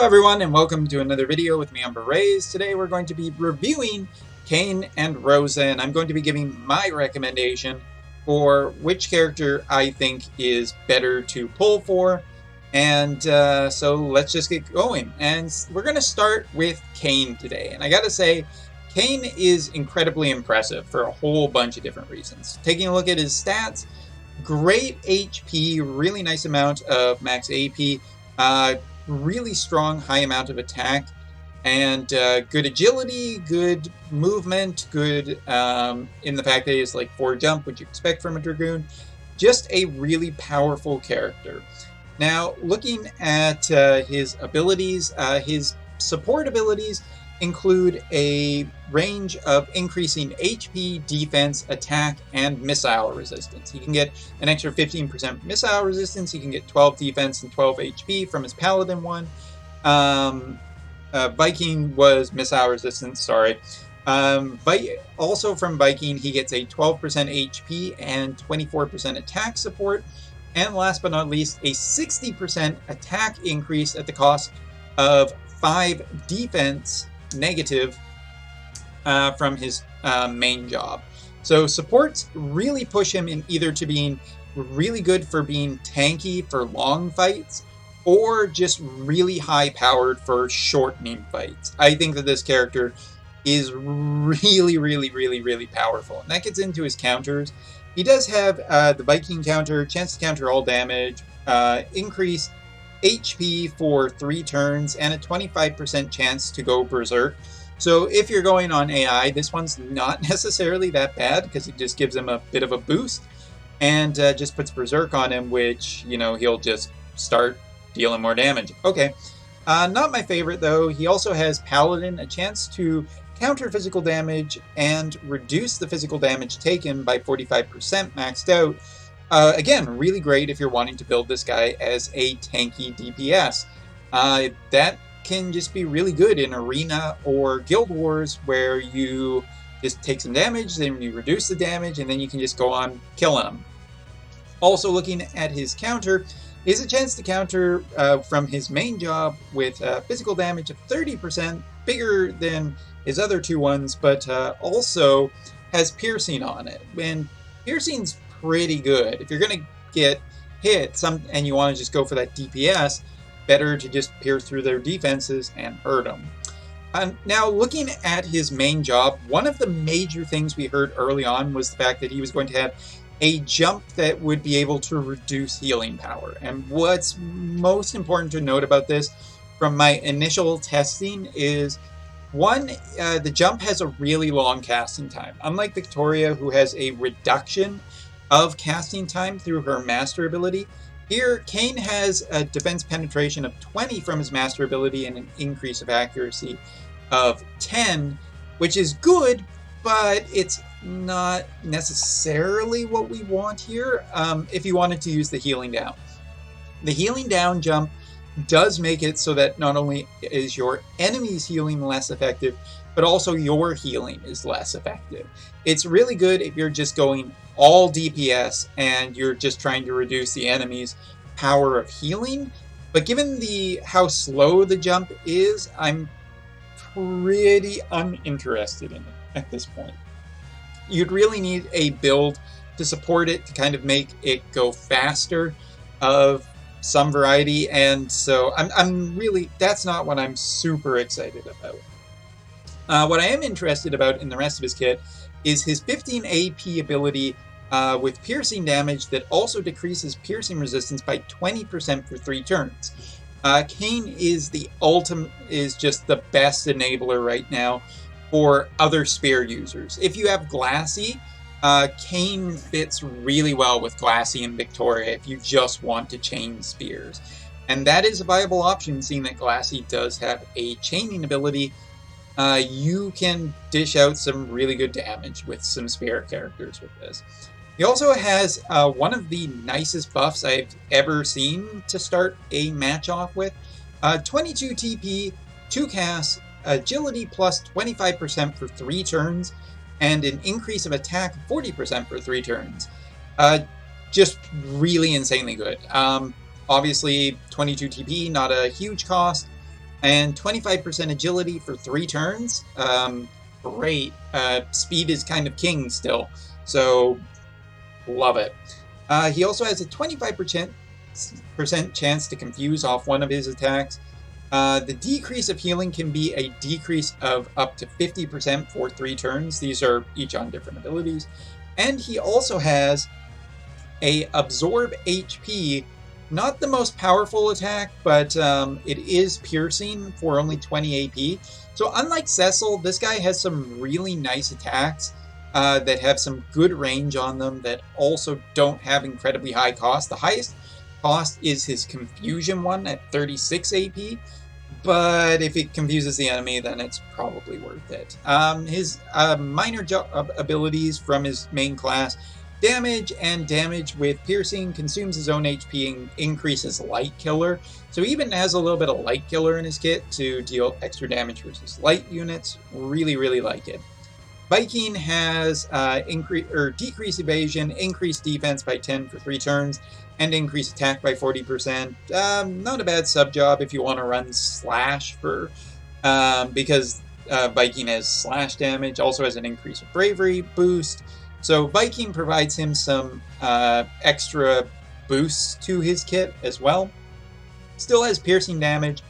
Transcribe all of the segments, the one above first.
everyone, and welcome to another video with me on Berets. Today we're going to be reviewing Kain and Rosa, and I'm going to be giving my recommendation for which character I think is better to pull for. And so let's just get going. And we're going to start with Kain today. And I gotta say, Kain is incredibly impressive for a whole bunch of different reasons. Taking a look at his stats, great HP, really nice amount of max AP, really strong, high amount of attack, and good agility, good movement, good in the fact that he has like 4 jump, which you expect from a Dragoon. Just a really powerful character. Now, looking at his abilities, his support abilities include a range of increasing HP, defense, attack, and missile resistance. He can get an extra 15% missile resistance, he can get 12 defense and 12 HP from his Paladin one. Viking was missile resistance, sorry. But also from Viking, he gets a 12% HP and 24% attack support. And last but not least, a 60% attack increase at the cost of 5 defense negative from his main job. So supports really push him in either to being really good for being tanky for long fights, or just really high powered for shortening fights. I think that this character is really powerful, and that gets into his counters. He does have the Viking counter, chance to counter all damage, increase HP for 3 turns, and a 25% chance to go berserk. So if you're going on AI, this one's not necessarily that bad, because it just gives him a bit of a boost, and just puts berserk on him, which, you know, he'll just start dealing more damage. Okay, not my favorite though. He also has Paladin, a chance to counter physical damage and reduce the physical damage taken by 45% maxed out. Again, really great if you're wanting to build this guy as a tanky DPS. That can just be really good in Arena or Guild Wars, where you just take some damage, then you reduce the damage, and then you can just go on killing them. Also, looking at his counter, is a chance to counter from his main job with physical damage of 30%, bigger than his other 2 ones, but also has piercing on it. And piercing's pretty good. If you're going to get hit and you want to just go for that DPS, better to just pierce through their defenses and hurt them. Now, looking at his main job, one of the major things we heard early on was the fact that he was going to have a jump that would be able to reduce healing power. And what's most important to note about this from my initial testing is, one, the jump has a really long casting time. Unlike Victoria, who has a reduction of casting time through her master ability, here Kain has a defense penetration of 20 from his master ability and an increase of accuracy of 10, which is good, but it's not necessarily what we want here if you wanted to use the healing down. The healing down jump does make it so that not only is your enemy's healing less effective, but also your healing is less effective. It's really good if you're just going all DPS and you're just trying to reduce the enemy's power of healing. But given how slow the jump is, I'm pretty uninterested in it at this point. You'd really need a build to support it, to kind of make it go faster of some variety, and so I'm really, that's not what I'm super excited about. What I am interested about in the rest of his kit is his 15 AP ability with piercing damage that also decreases piercing resistance by 20% for 3 turns. Kain is just the best enabler right now for other spear users. If you have Glassy, Kain fits really well with Glassy and Victoria if you just want to chain spears. And that is a viable option, seeing that Glassy does have a chaining ability. You can dish out some really good damage with some spear characters with this. He also has one of the nicest buffs I've ever seen to start a match off with. 22 TP, 2 casts, agility plus 25% for 3 turns, and an increase of attack 40% for 3 turns. Just really insanely good. Obviously, 22 TP, not a huge cost. and 25% agility for 3 turns. Great. Speed is kind of king still, so love it. He also has a 25% chance to confuse off one of his attacks. The decrease of healing can be a decrease of up to 50% for 3 turns. These are each on different abilities. And he also has a absorb HP, not the most powerful attack, but it is piercing for only 20 AP. So unlike Cecil, this guy has some really nice attacks that have some good range on them that also don't have incredibly high cost. The highest cost is his confusion one at 36 AP. But if it confuses the enemy, then it's probably worth it. His minor abilities from his main class, damage and damage with piercing, consumes his own HP and increases light killer. So he even has a little bit of light killer in his kit to deal extra damage versus light units. Really, really like it. Viking has decreased evasion, increased defense by 10 for 3 turns, and increase attack by 40%. Not a bad sub job if you want to run slash for, because Viking has slash damage, also has an increase of bravery boost. So Viking provides him some extra boosts to his kit as well. Still has piercing damage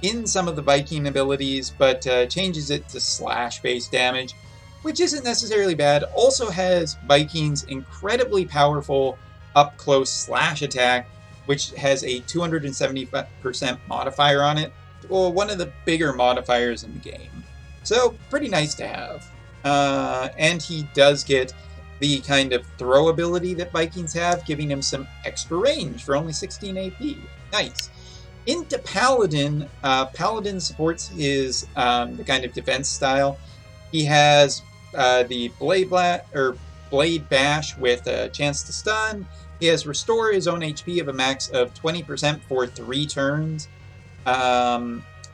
in some of the Viking abilities, but changes it to slash based damage, which isn't necessarily bad. Also has Viking's incredibly powerful up-close slash attack, which has a 270% modifier on it. Well, one of the bigger modifiers in the game. So, pretty nice to have. And he does get the kind of throw ability that Vikings have, giving him some extra range for only 16 AP. Nice. Into Paladin, Paladin supports his the kind of defense style. He has the Blade Bash with a chance to stun. He has restore his own HP of a max of 20% for 3 turns.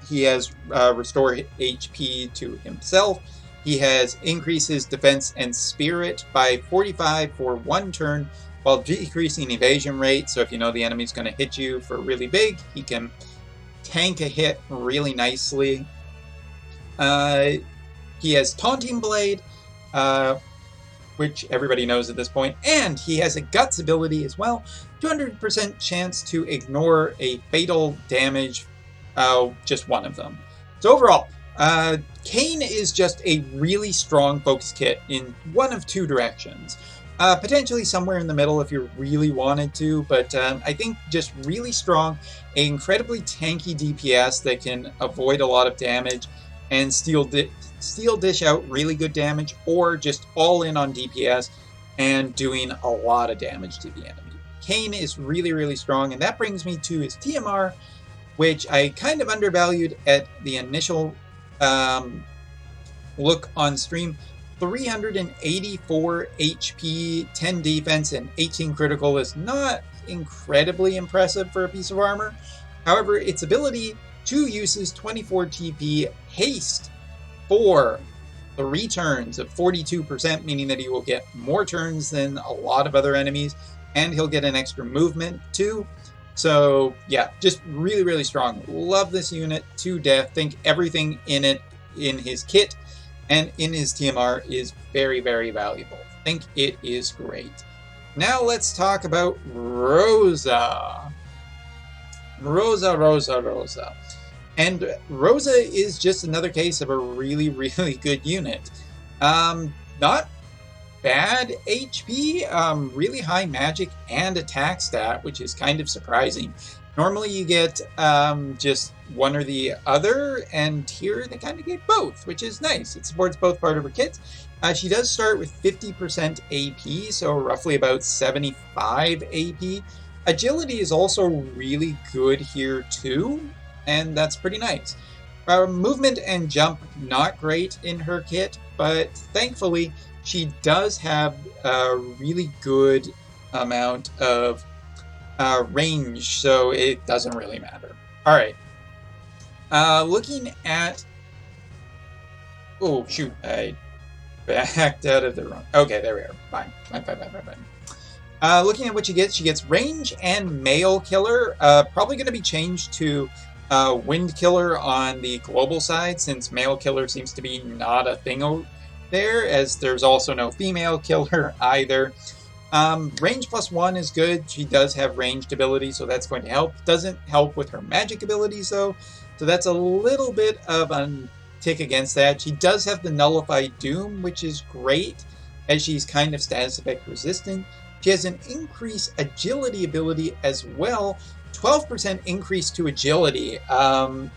He has restore HP to himself. He has increased his defense and spirit by 45 for 1 turn, while decreasing evasion rate. So if you know the enemy's going to hit you for really big, he can tank a hit really nicely. He has Taunting Blade, which everybody knows at this point, and he has a Guts ability as well. 200% chance to ignore a fatal damage, just one of them. So overall, Kain is just a really strong focus kit in one of 2 directions. Potentially somewhere in the middle if you really wanted to, but I think just really strong, an incredibly tanky DPS that can avoid a lot of damage and steal dish out really good damage, or just all in on DPS and doing a lot of damage to the enemy. Kain is really, really strong, and that brings me to his TMR, which I kind of undervalued at the initial look on stream. 384 HP, 10 defense, and 18 critical is not incredibly impressive for a piece of armor. However, its ability, 2 uses, 24 TP, haste for 3 turns of 42%, meaning that he will get more turns than a lot of other enemies, and he'll get an extra movement too. So yeah, just really, really strong. Love this unit to death. Think everything in it, in his kit and in his TMR, is very, very valuable. Think it is great. Now let's talk about Rosa. Rosa. And Rosa is just another case of a really, really good unit. Not bad HP, really high magic and attack stat, which is kind of surprising. Normally you get just one or the other, and here they kind of get both, which is nice. It supports both part of her kits. She does start with 50% AP, so roughly about 75 AP. Agility is also really good here too, and that's pretty nice. Movement and jump, not great in her kit, but thankfully she does have a really good amount of range, so it doesn't really matter. All right. Looking at... Oh, shoot. I backed out of the wrong... Okay, there we are. Fine. Looking at what she gets range and male killer. Probably going to be changed to Wind Killer on the global side, since Male Killer seems to be not a thing out there, as there's also no Female Killer either. Range +1 is good. She does have ranged ability, so that's going to help. Doesn't help with her magic abilities, though, so that's a little bit of a tick against that. She does have the Nullified Doom, which is great, as she's kind of status effect resistant. She has an increased agility ability as well. 12% increase to agility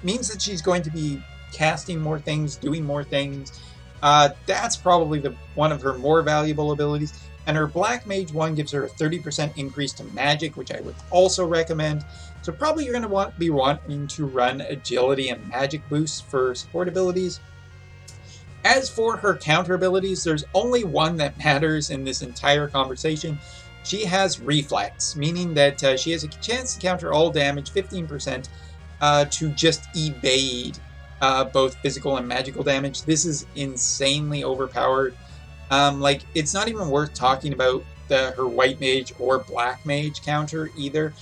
means that she's going to be casting more things, doing more things. That's probably one of her more valuable abilities. And her Black Mage 1 gives her a 30% increase to magic, which I would also recommend. So probably you're going to be wanting to run agility and magic boosts for support abilities. As for her counter abilities, there's only one that matters in this entire conversation. She has Reflex, meaning that she has a chance to counter all damage, 15%, to just evade both physical and magical damage. This is insanely overpowered. It's not even worth talking about her White Mage or Black Mage counter either.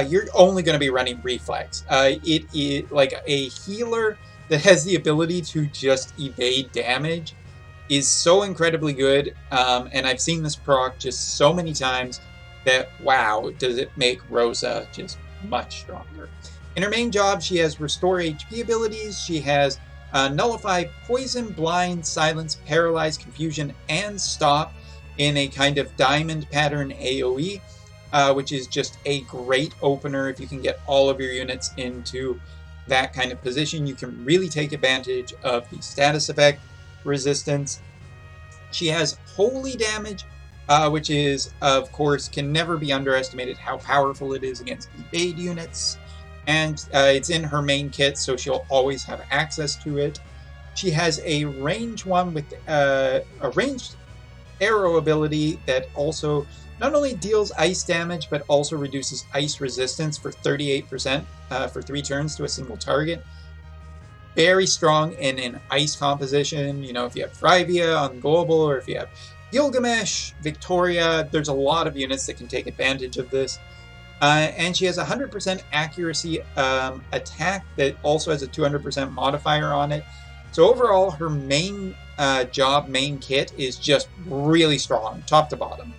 You're only going to be running Reflex. It is like a healer that has the ability to just evade damage is so incredibly good, and I've seen this proc just so many times that, wow, does it make Rosa just much stronger. In her main job, she has Restore HP abilities. She has Nullify, Poison, Blind, Silence, Paralyze, Confusion, and Stop in a kind of diamond pattern AoE, which is just a great opener. If you can get all of your units into that kind of position, you can really take advantage of the status effect resistance. She has Holy Damage, which is, of course, can never be underestimated how powerful it is against evade units. And it's in her main kit, so she'll always have access to it. She has a range 1 with a ranged arrow ability that also not only deals ice damage, but also reduces ice resistance for 38% for 3 turns to a single target. Very strong in an ice composition. You know, if you have Thrivia on global, or if you have Gilgamesh, Victoria, there's a lot of units that can take advantage of this. And she has 100% accuracy attack that also has a 200% modifier on it. So overall, her main main kit is just really strong, top to bottom.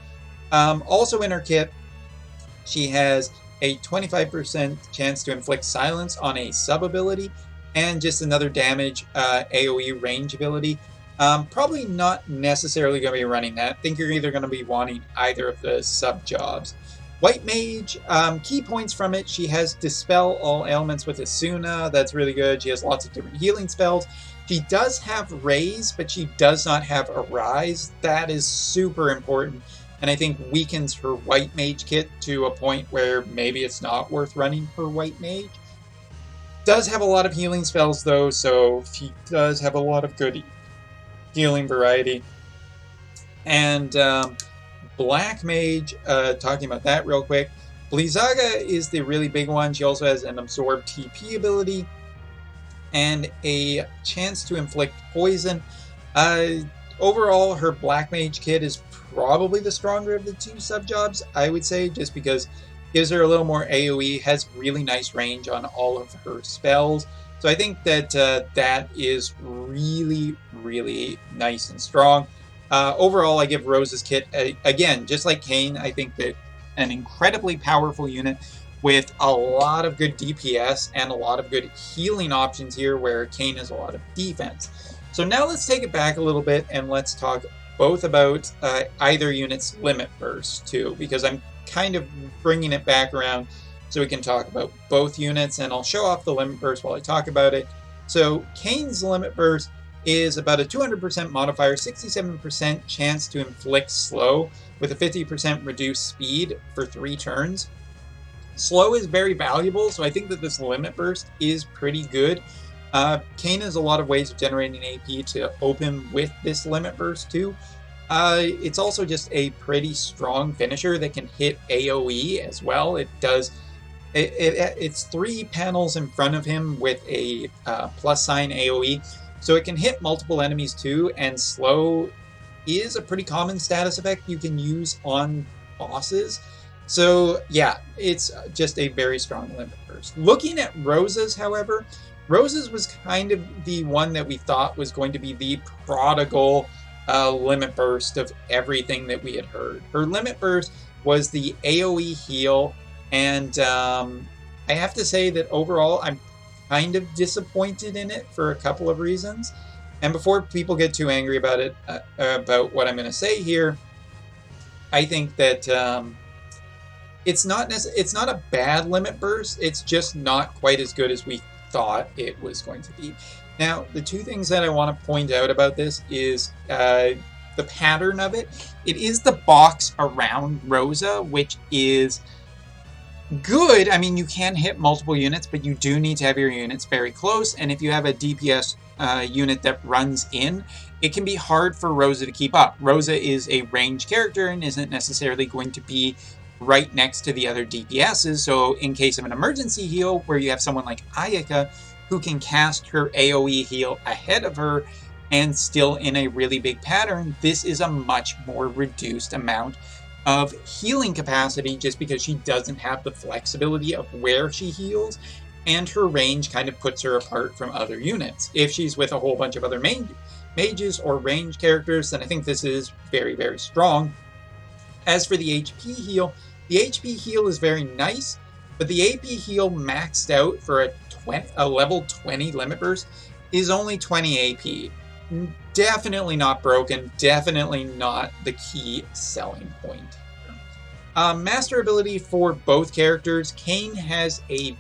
Also in her kit, she has a 25% chance to inflict silence on a sub-ability, and just another damage AoE range ability. Probably not necessarily going to be running that. I think you're either going to be wanting either of the sub-jobs. White Mage, key points from it, she has Dispel all ailments with Asuna. That's really good. She has lots of different healing spells. She does have Raise, but she does not have Arise. That is super important, and I think weakens her White Mage kit to a point where maybe it's not worth running her White Mage. Does have a lot of healing spells, though, so she does have a lot of good healing variety. And Black Mage, talking about that real quick, Blizzaga is the really big one. She also has an Absorb TP ability and a chance to inflict poison. Overall, her Black Mage kit is probably the stronger of the 2 sub-jobs, I would say, just because gives her a little more AoE, has really nice range on all of her spells. So I think that that is really, really nice and strong. Overall, I give Rosa's kit, again, just like Kain, I think that an incredibly powerful unit with a lot of good DPS and a lot of good healing options here, where Kain has a lot of defense. So now let's take it back a little bit and let's talk both about either unit's limit burst too, because I'm kind of bringing it back around so we can talk about both units, and I'll show off the limit burst while I talk about it. So Kain's limit burst is about a 200% modifier, 67% chance to inflict slow with a 50% reduced speed for 3 turns. Slow is very valuable, so I think that this limit burst is pretty good. Kain has a lot of ways of generating AP to open with this limit burst too. It's also just a pretty strong finisher that can hit AoE as well. It does. It's 3 panels in front of him with a plus sign AoE, so it can hit multiple enemies too, and slow is a pretty common status effect you can use on bosses. So yeah, it's just a very strong limit burst. Looking at Rosa's, however, Rosa's was kind of the one that we thought was going to be the prodigal limit burst of everything that we had heard. Her limit burst was the AoE heal, and I have to say that overall I'm kind of disappointed in it for a couple of reasons. And before people get too angry about it, about what I'm going to say here, I think that it's not a bad limit burst. It's just not quite as good as we thought it was going to be. Now, the two things that I want to point out about this is the pattern of it. It is the box around Rosa, which is good. I mean, you can hit multiple units, but you do need to have your units very close. And if you have a DPS unit that runs in, it can be hard for Rosa to keep up. Rosa is a ranged character and isn't necessarily going to be right next to the other DPSs. So in case of an emergency heal, where you have someone like Ayaka who can cast her AoE heal ahead of her and still in a really big pattern, this is a much more reduced amount of healing capacity just because she doesn't have the flexibility of where she heals, and her range kind of puts her apart from other units. If she's with a whole bunch of other mages or ranged characters, then I think this is very, very strong. As for the HP heal, the HP heal is very nice, but the AP heal maxed out for a level 20 limit burst is only 20 AP. Definitely not broken, definitely not the key selling point. Master ability for both characters. Kain has a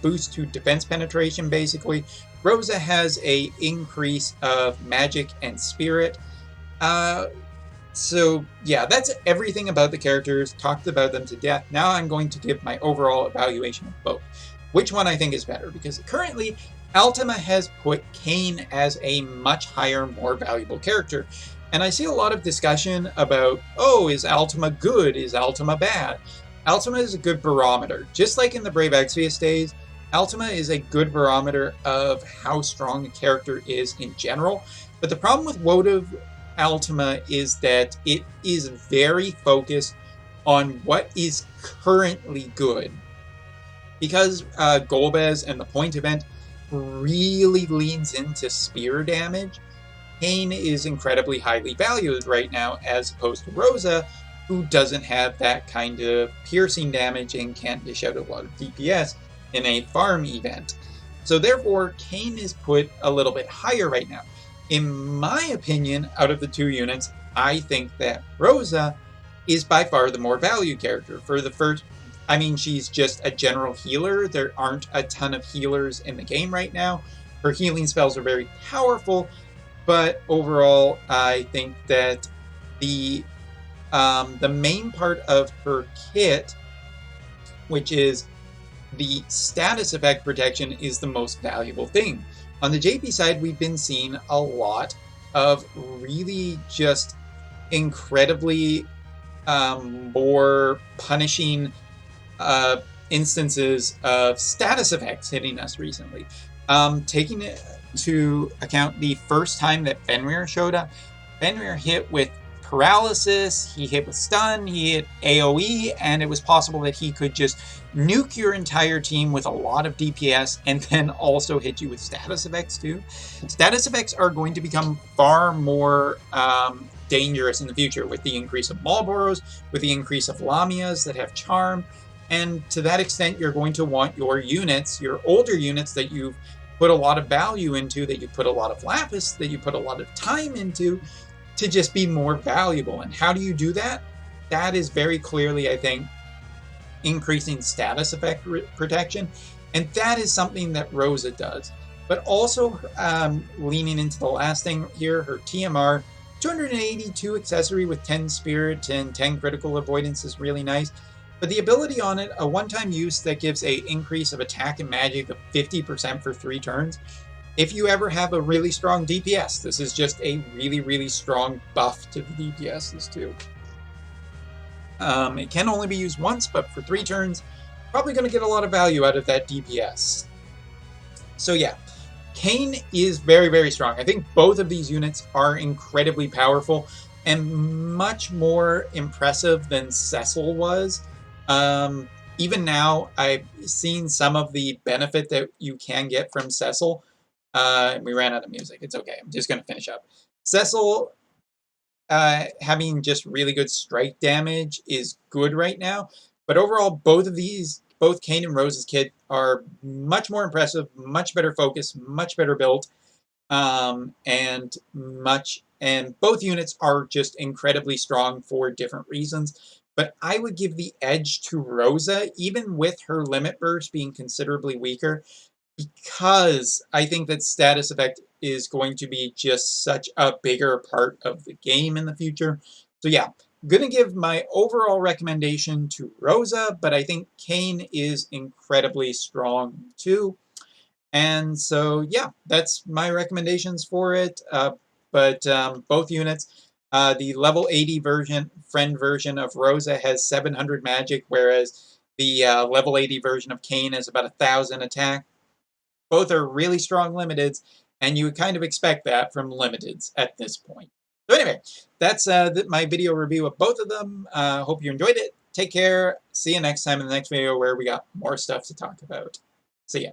boost to defense penetration, basically. Rosa has a increase of magic and spirit. So yeah, that's everything about the characters. Talked about them to death. Now I'm going to give my overall evaluation of both. Which one I think is better, because currently Ultima has put Kain as a much higher, more valuable character. And I see a lot of discussion about, oh, is Ultima good? Is Ultima bad? Ultima is a good barometer. Just like in the Brave Exvius days, Ultima is a good barometer of how strong a character is in general. But the problem with WOTV Ultima is that it is very focused on what is currently good. Because Golbez and the point event really leans into spear damage, Kain is incredibly highly valued right now, as opposed to Rosa, who doesn't have that kind of piercing damage and can't dish out a lot of DPS in a farm event. So therefore, Kain is put a little bit higher right now. In my opinion, out of the two units, I think that Rosa is by far the more valued character. For the first, I mean, she's just a general healer. There aren't a ton of healers in the game right now. Her healing spells are very powerful, but overall, I think that the main part of her kit, which is the status effect protection, is the most valuable thing. On the JP side, we've been seeing a lot of really just incredibly more punishing instances of status effects hitting us recently. Taking it to account the first time that Fenrir showed up, Fenrir hit with paralysis, he hit with stun, he hit AoE, and it was possible that he could just nuke your entire team with a lot of DPS and then also hit you with status effects too. Status effects are going to become far more dangerous in the future with the increase of Malboros, with the increase of Lamias that have charm, and to that extent you're going to want your units, your older units that you've put a lot of value into, that you put a lot of lapis, that you put a lot of time into, to just be more valuable. And how do you do that? That is very clearly, I think, increasing status effect protection. And that is something that Rosa does. But also leaning into the last thing here, her TMR, 282 accessory with 10 spirit and 10 critical avoidance is really nice. But the ability on it, a one-time use that gives an increase of attack and magic of 50% for 3 turns. If you ever have a really strong DPS, this is just a really, really strong buff to the DPSs too. It can only be used once, but for 3 turns, probably going to get a lot of value out of that DPS. So yeah, Kain is very, very strong. I think both of these units are incredibly powerful and much more impressive than Cecil was. Even now, I've seen some of the benefit that you can get from Cecil. We ran out of music. It's okay. I'm just going to finish up. Cecil having just really good strike damage is good right now. But overall, both Kain and Rosa's kit are much more impressive, much better focus, much better built, and both units are just incredibly strong for different reasons. But I would give the edge to Rosa, even with her limit burst being considerably weaker, because I think that status effect is going to be just such a bigger part of the game in the future. So yeah, gonna give my overall recommendation to Rosa, but I think Kain is incredibly strong too. And so yeah, that's my recommendations for it. But both units, the level 80 friend version of Rosa has 700 magic, whereas the level 80 version of Kain is about 1,000 attack. Both are really strong limiteds, and you would kind of expect that from limiteds at this point. So anyway, that's my video review of both of them. Hope you enjoyed it. Take care. See you next time in the next video where we got more stuff to talk about. See ya.